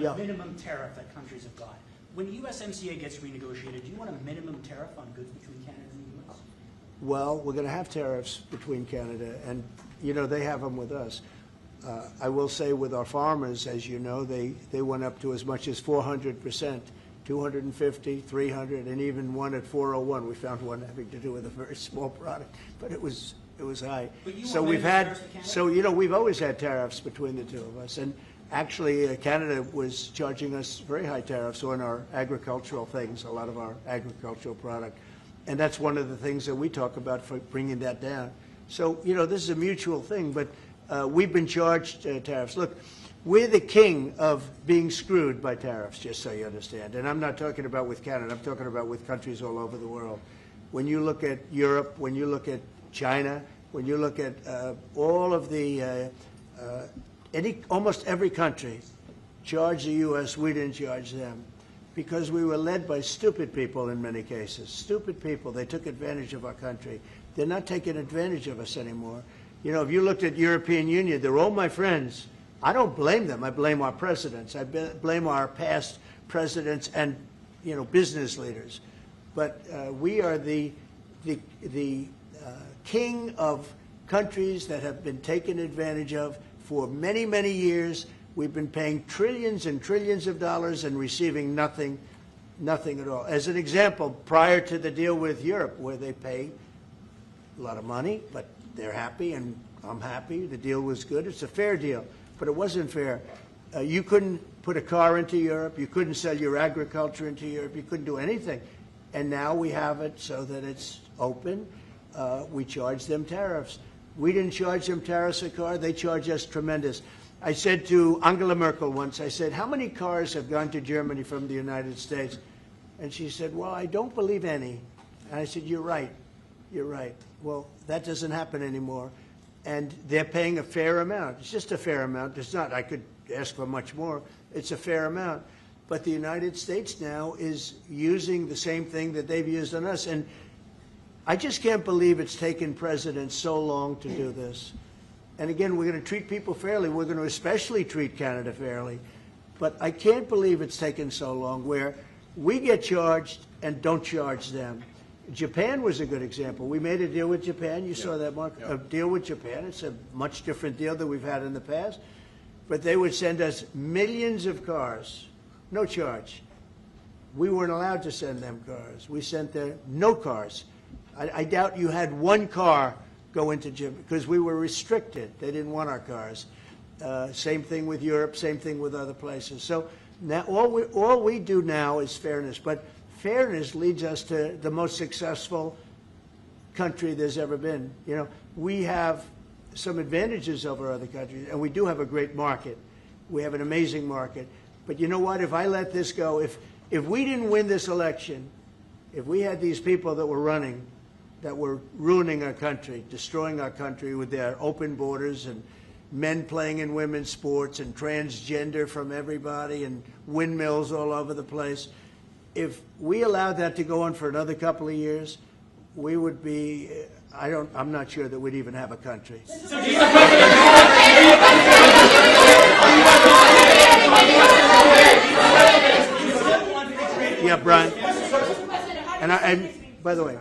a minimum tariff that countries have got. When USMCA gets renegotiated, do you want a minimum tariff on goods between Canada and the U.S.? Well, we're going to have tariffs between Canada and, they have them with us. I will say with our farmers, as you know, they went up to as much as 400%, 250, 300, and even one at 401. We found one having to do with a very small product, but it was high. So we've always had tariffs between the two of us, and actually Canada was charging us very high tariffs on our agricultural things, a lot of our agricultural product, and that's one of the things that we talk about for bringing that down. So this is a mutual thing, but we've been charged tariffs. Look, we're the king of being screwed by tariffs, just so you understand. And I'm not talking about with Canada. I'm talking about with countries all over the world. When you look at Europe, when you look at China, when you look at all of the, almost every country charged the U.S., we didn't charge them. Because we were led by stupid people in many cases. Stupid people. They took advantage of our country. They're not taking advantage of us anymore. If you looked at European Union, they're all my friends. I don't blame them. I blame our presidents. I blame our past presidents and, business leaders. But we are the king of countries that have been taken advantage of for many, many years. We've been paying trillions and trillions of dollars and receiving nothing at all. As an example, prior to the deal with Europe, where they pay a lot of money, but they're happy and I'm happy. The deal was good. It's a fair deal, but it wasn't fair. You couldn't put a car into Europe. You couldn't sell your agriculture into Europe. You couldn't do anything. And now we have it so that it's open. We charge them tariffs. We didn't charge them tariffs a car. They charge us tremendous. I said to Angela Merkel once, I said, how many cars have gone to Germany from the United States? And she said, well, I don't believe any. And I said, you're right. You're right. Well, that doesn't happen anymore. And they're paying a fair amount. It's just a fair amount. It's not, I could ask for much more. It's a fair amount. But the United States now is using the same thing that they've used on us. And I just can't believe it's taken presidents so long to do this. And again, we're going to treat people fairly. We're going to especially treat Canada fairly. But I can't believe it's taken so long where we get charged and don't charge them. Japan was a good example. We made a deal with Japan. You saw that, Mark, a deal with Japan. It's a much different deal than we've had in the past. But they would send us millions of cars, no charge. We weren't allowed to send them cars. We sent them no cars. I doubt you had one car go into Japan because we were restricted. They didn't want our cars. Same thing with Europe, same thing with other places. So now all we do now is fairness. But fairness leads us to the most successful country there's ever been. We have some advantages over other countries, and we do have a great market. We have an amazing market. But you know what? If I let this go, if we didn't win this election, if we had these people that were running, that were ruining our country, destroying our country with their open borders and men playing in women's sports and transgender from everybody and windmills all over the place, if we allowed that to go on for another couple of years, we would be, I'm not sure that we'd even have a country. Yeah, Brian. And by the way,